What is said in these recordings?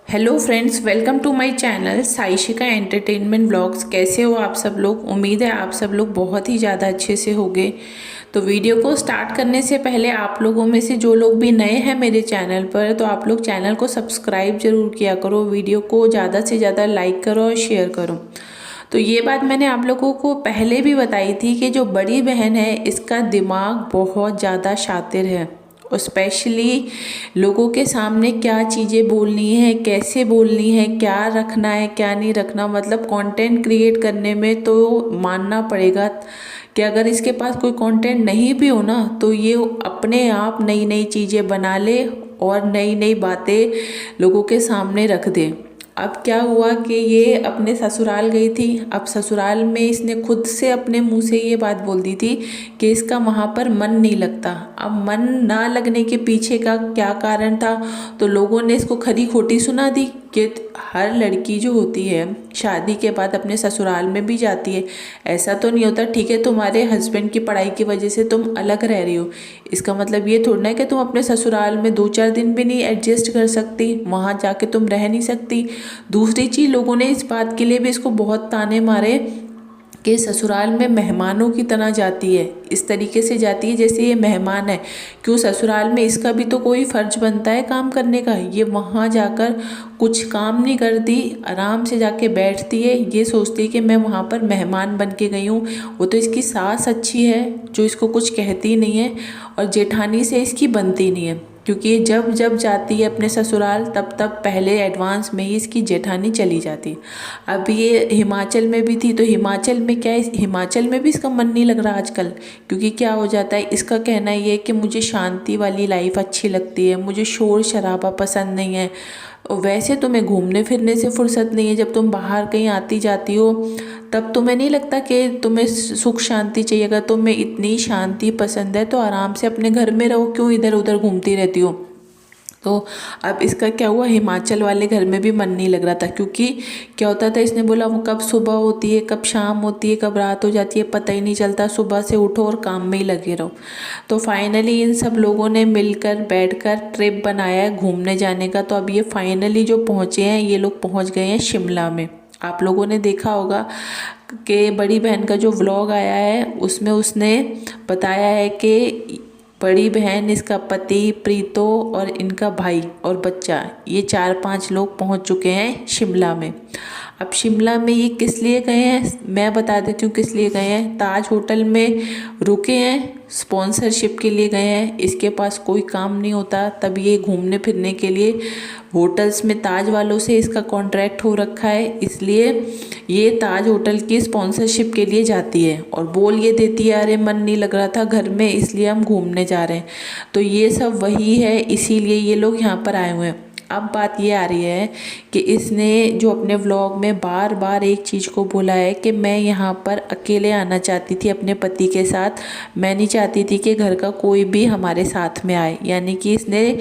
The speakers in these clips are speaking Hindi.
Hello friends, welcome to my channel Saishika entertainment blogs. कैसे हो आप सब लोग? उम्मीद है आप सब लोग बहुत ही ज़्यादा अच्छे से होंगे। तो वीडियो को स्टार्ट करने से पहले आप लोगों में से जो लोग भी नए हैं मेरे चैनल पर, तो आप लोग चैनल को सब्सक्राइब जरूर किया करो, वीडियो को ज़्यादा से ज़्यादा लाइक करो और शेयर करो। तो ये बात मैंने आप लोगों को पहले भी बताई थी कि जो बड़ी बहन है इसका दिमाग बहुत ज़्यादा शातिर है, और स्पेशली लोगों के सामने क्या चीज़ें बोलनी है, कैसे बोलनी है, क्या रखना है क्या नहीं रखना, मतलब कंटेंट क्रिएट करने में तो मानना पड़ेगा कि अगर इसके पास कोई कंटेंट नहीं भी हो ना, तो ये अपने आप नई नई चीज़ें बना ले और नई नई बातें लोगों के सामने रख दे। अब क्या हुआ कि ये अपने ससुराल गई थी। अब ससुराल में इसने खुद से अपने मुंह से ये बात बोल दी थी कि इसका वहाँ पर मन नहीं लगता। अब मन ना लगने के पीछे का क्या कारण था, तो लोगों ने इसको खरी खोटी सुना दी कि हर लड़की जो होती है शादी के बाद अपने ससुराल में भी जाती है। ऐसा तो नहीं होता, ठीक है तुम्हारे हस्बैंड की पढ़ाई की वजह से तुम अलग रह रही हो, इसका मतलब ये थोड़ा ना कि तुम अपने ससुराल में 2-4 दिन भी नहीं एडजस्ट कर सकती, वहाँ जाके तुम रह नहीं सकती। दूसरी चीज़, लोगों ने इस बात के लिए भी इसको बहुत ताने मारे कि ससुराल में मेहमानों की तरह जाती है, इस तरीके से जाती है जैसे ये मेहमान है। क्यों, ससुराल में इसका भी तो कोई फ़र्ज बनता है काम करने का। ये वहाँ जाकर कुछ काम नहीं करती, आराम से जाके बैठती है, ये सोचती है कि मैं वहाँ पर मेहमान बन के गई हूँ। वो तो इसकी सास अच्छी है जो इसको कुछ कहती नहीं है, और जेठानी से इसकी बनती नहीं है, क्योंकि ये जब जब जाती है अपने ससुराल तब तब पहले एडवांस में ही इसकी जेठानी चली जाती। अब ये हिमाचल में भी थी, तो हिमाचल में क्या है, हिमाचल में भी इसका मन नहीं लग रहा आजकल। क्योंकि क्या हो जाता है, इसका कहना ये है कि मुझे शांति वाली लाइफ अच्छी लगती है, मुझे शोर शराबा पसंद नहीं है। और वैसे तुम्हें घूमने फिरने से फुर्सत नहीं है, जब तुम बाहर कहीं आती जाती हो तब तुम्हें नहीं लगता कि तुम्हें सुख शांति चाहिए। अगर तुम्हें इतनी शांति पसंद है तो आराम से अपने घर में रहो, क्यों इधर उधर घूमती रहती हो। तो अब इसका क्या हुआ, हिमाचल वाले घर में भी मन नहीं लग रहा था। क्योंकि क्या होता था, इसने बोला वो कब सुबह होती है, कब शाम होती है, कब रात हो जाती है, पता ही नहीं चलता, सुबह से उठो और काम में ही लगे रहो। तो फाइनली इन सब लोगों ने मिलकर बैठकर ट्रिप बनाया है घूमने जाने का। तो अब ये फाइनली जो पहुँचे हैं, ये लोग पहुँच गए हैं शिमला में। आप लोगों ने देखा होगा कि बड़ी बहन का जो व्लॉग आया है उसमें उसने बताया है कि बड़ी बहन, इसका पति प्रीतो और इनका भाई और बच्चा, ये 4-5 लोग पहुंच चुके हैं शिमला में। अब शिमला में ये किस लिए गए हैं मैं बता देती हूँ किस लिए गए हैं। ताज होटल में रुके हैं, स्पॉन्सरशिप के लिए गए हैं। इसके पास कोई काम नहीं होता, तब ये घूमने फिरने के लिए होटल्स में ताज वालों से इसका कॉन्ट्रैक्ट हो रखा है, इसलिए ये ताज होटल की स्पॉन्सरशिप के लिए जाती है और बोल ये देती है अरे मन नहीं लग रहा था घर में इसलिए हम घूमने जा रहे हैं। तो ये सब वही है, इसीलिए ये लोग यहाँ पर आए हुए हैं। अब बात ये आ रही है कि इसने जो अपने व्लॉग में बार बार एक चीज़ को बोला है कि मैं यहाँ पर अकेले आना चाहती थी अपने पति के साथ, मैं नहीं चाहती थी कि घर का कोई भी हमारे साथ में आए। यानी कि इसने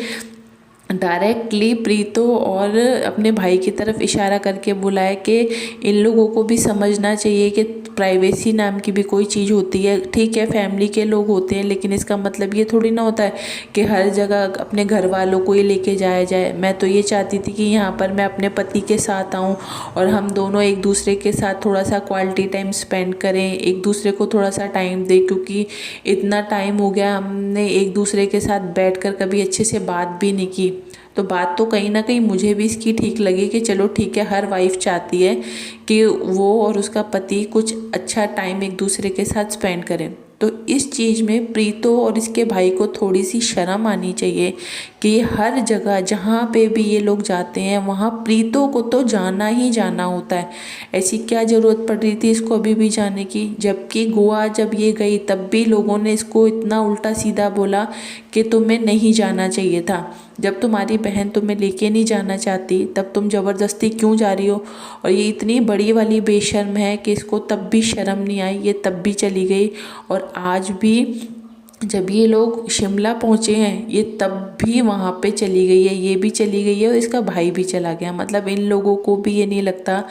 डायरेक्टली प्रीतो और अपने भाई की तरफ इशारा करके बोला है कि इन लोगों को भी समझना चाहिए कि प्राइवेसी नाम की भी कोई चीज़ होती है। ठीक है, फैमिली के लोग होते हैं, लेकिन इसका मतलब ये थोड़ी ना होता है कि हर जगह अपने घर वालों को ही लेके जाया जाए। मैं तो ये चाहती थी कि यहाँ पर मैं अपने पति के साथ आऊँ और हम दोनों एक दूसरे के साथ थोड़ा सा क्वालिटी टाइम स्पेंड करें, एक दूसरे को थोड़ा सा टाइम दें। क्योंकि इतना टाइम हो गया हमने एक दूसरे के साथ बैठकर कभी अच्छे से बात भी नहीं की। तो बात तो कहीं ना कहीं मुझे भी इसकी ठीक लगी कि चलो ठीक है, हर वाइफ चाहती है कि वो और उसका पति कुछ अच्छा टाइम एक दूसरे के साथ स्पेंड करें। तो इस चीज़ में प्रीतो और इसके भाई को थोड़ी सी शर्म आनी चाहिए कि हर जगह जहाँ पे भी ये लोग जाते हैं वहाँ प्रीतो को तो जाना ही जाना होता है। ऐसी क्या ज़रूरत पड़ रही थी इसको अभी भी जाने की, जबकि गोवा जब ये गई तब भी लोगों ने इसको इतना उल्टा सीधा बोला कि तुम्हें नहीं जाना चाहिए था। जब तुम्हारी बहन तुम्हें लेके नहीं जाना चाहती तब तुम ज़बरदस्ती क्यों जा रही हो। और ये इतनी बड़ी वाली बेशर्म है कि इसको तब भी शर्म नहीं आई, ये तब भी चली गई। और आज भी जब ये लोग शिमला पहुँचे हैं ये तब भी वहाँ पे चली गई है, ये भी चली गई है और इसका भाई भी चला गया। मतलब इन लोगों को भी ये नहीं लगता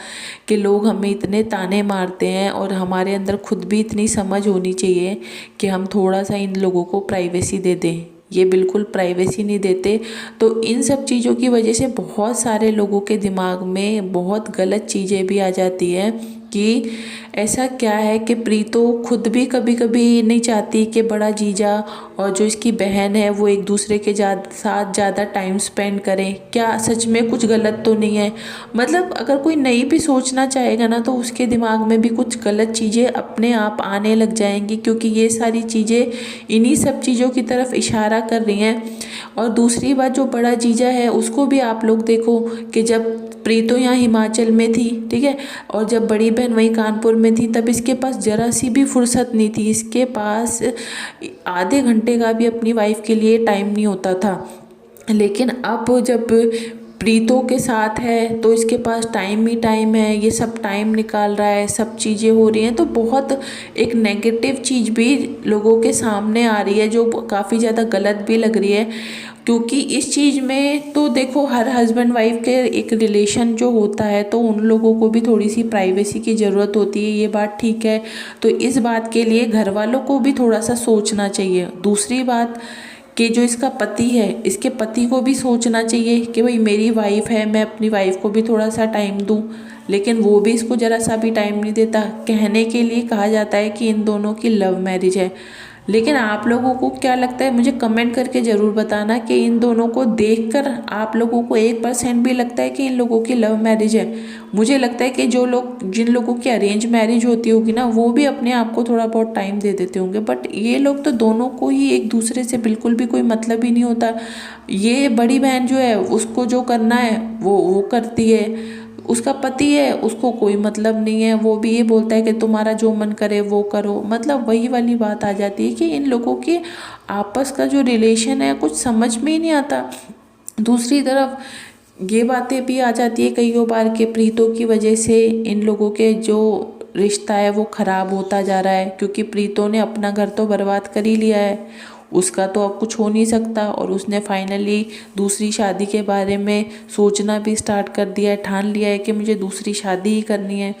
कि लोग हमें इतने ताने मारते हैं और हमारे अंदर खुद भी इतनी समझ होनी चाहिए कि हम थोड़ा सा इन लोगों को प्राइवेसी दे दें। ये बिल्कुल प्राइवेसी नहीं देते। तो इन सब चीज़ों की वजह से बहुत सारे लोगों के दिमाग में बहुत गलत चीज़ें भी आ जाती हैं कि ऐसा क्या है कि प्रीतो खुद भी कभी कभी नहीं चाहती कि बड़ा जीजा और जो इसकी बहन है वो एक दूसरे के साथ ज़्यादा टाइम स्पेंड करें। क्या सच में कुछ गलत तो नहीं है? मतलब अगर कोई नहीं भी सोचना चाहेगा ना तो उसके दिमाग में भी कुछ गलत चीज़ें अपने आप आने लग जाएंगी, क्योंकि ये सारी चीज़ें इन्हीं सब चीज़ों की तरफ इशारा कर रही हैं। और दूसरी बात, जो बड़ा जीजा है उसको भी आप लोग देखो कि जब प्रीतो यहाँ हिमाचल में थी, ठीक है, और जब बड़ी बहन वहीं कानपुर में थी, तब इसके पास जरा सी भी फुर्सत नहीं थी। इसके पास आधे घंटे का भी अपनी वाइफ के लिए टाइम नहीं होता था। लेकिन अब जब प्रीतो के साथ है तो इसके पास टाइम ही टाइम है, ये सब टाइम निकाल रहा है, सब चीज़ें हो रही हैं। तो बहुत एक नेगेटिव चीज़ भी लोगों के सामने आ रही है जो काफ़ी ज़्यादा गलत भी लग रही है। क्योंकि इस चीज़ में तो देखो, हर हस्बैंड वाइफ के एक रिलेशन जो होता है तो उन लोगों को भी थोड़ी सी प्राइवेसी की ज़रूरत होती है, ये बात ठीक है। तो इस बात के लिए घर वालों को भी थोड़ा सा सोचना चाहिए। दूसरी बात कि जो इसका पति है, इसके पति को भी सोचना चाहिए कि भाई मेरी वाइफ है, मैं अपनी वाइफ को भी थोड़ा सा टाइम दूं। लेकिन वो भी इसको ज़रा सा भी टाइम नहीं देता। कहने के लिए कहा जाता है कि इन दोनों की लव मैरिज है, लेकिन आप लोगों को क्या लगता है? मुझे कमेंट करके ज़रूर बताना कि इन दोनों को देखकर आप लोगों को 1% भी लगता है कि इन लोगों की लव मैरिज है? मुझे लगता है कि जिन लोगों की अरेंज मैरिज होती होगी ना, वो भी अपने आप को थोड़ा बहुत टाइम दे देते होंगे। बट ये लोग तो दोनों को ही एक दूसरे से बिल्कुल भी कोई मतलब ही नहीं होता। ये बड़ी बहन जो है उसको जो करना है वो करती है, उसका पति है उसको कोई मतलब नहीं है, वो भी ये बोलता है कि तुम्हारा जो मन करे वो करो। मतलब वही वाली बात आ जाती है कि इन लोगों के आपस का जो रिलेशन है कुछ समझ में ही नहीं आता। दूसरी तरफ ये बातें भी आ जाती है कई बार के प्रीतों की वजह से इन लोगों के जो रिश्ता है वो ख़राब होता जा रहा है, क्योंकि प्रीतों ने अपना घर तो बर्बाद कर ही लिया है, उसका तो अब कुछ हो नहीं सकता। और उसने फाइनली दूसरी शादी के बारे में सोचना भी स्टार्ट कर दिया है, ठान लिया है कि मुझे दूसरी शादी ही करनी है।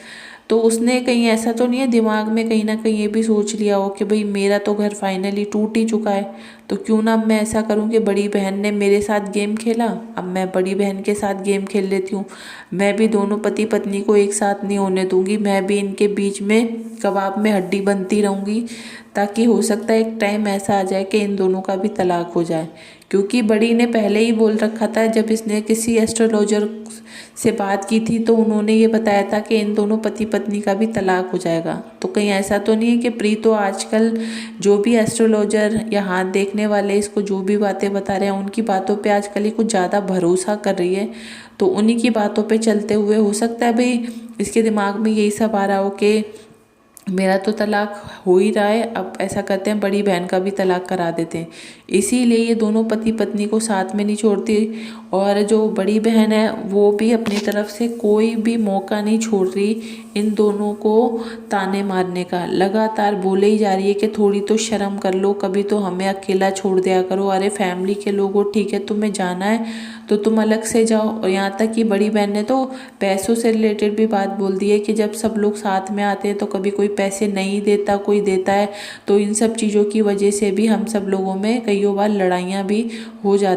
तो उसने कहीं ऐसा तो नहीं है दिमाग में कहीं ना कहीं ये भी सोच लिया हो कि भाई मेरा तो घर फाइनली टूट ही चुका है, तो क्यों ना मैं ऐसा करूं कि बड़ी बहन ने मेरे साथ गेम खेला, अब मैं बड़ी बहन के साथ गेम खेल लेती हूँ। मैं भी दोनों पति पत्नी को एक साथ नहीं होने दूंगी, मैं भी इनके बीच में कबाब में हड्डी बनती रहूँगी, ताकि हो सकता है एक टाइम ऐसा आ जाए कि इन दोनों का भी तलाक हो जाए। क्योंकि बड़ी ने पहले ही बोल रखा था, जब इसने किसी एस्ट्रोलॉजर से बात की थी तो उन्होंने ये बताया था कि इन दोनों पति पत्नी का भी तलाक हो जाएगा। तो कहीं ऐसा तो नहीं है कि प्रीतो आजकल जो भी एस्ट्रोलॉजर या हाथ देखने वाले इसको जो भी बातें बता रहे हैं उनकी बातों पे आजकल ही कुछ ज़्यादा भरोसा कर रही है? तो उन्हीं की बातों पे चलते हुए हो सकता है भाई इसके दिमाग में यही सब आ रहा हो कि मेरा तो तलाक हो ही रहा है, अब ऐसा करते हैं बड़ी बहन का भी तलाक करा देते हैं। इसीलिए ये दोनों पति पत्नी को साथ में नहीं छोड़ती, और जो बड़ी बहन है वो भी अपनी तरफ से कोई भी मौका नहीं छोड़ रही इन दोनों को ताने मारने का। लगातार बोले ही जा रही है कि थोड़ी तो शर्म कर लो, कभी तो हमें अकेला छोड़ दिया करो। अरे फैमिली के लोगों, ठीक है तुम्हें जाना है तो तुम अलग से जाओ। और यहाँ तक कि बड़ी बहन ने तो पैसों से रिलेटेड भी बात बोल दी है कि जब सब लोग साथ में आते हैं तो कभी कोई पैसे नहीं देता, कोई देता है। तो इन सब चीज़ों की वजह से भी हम सब लोगों में कई बार लड़ाइयाँ भी हो जाती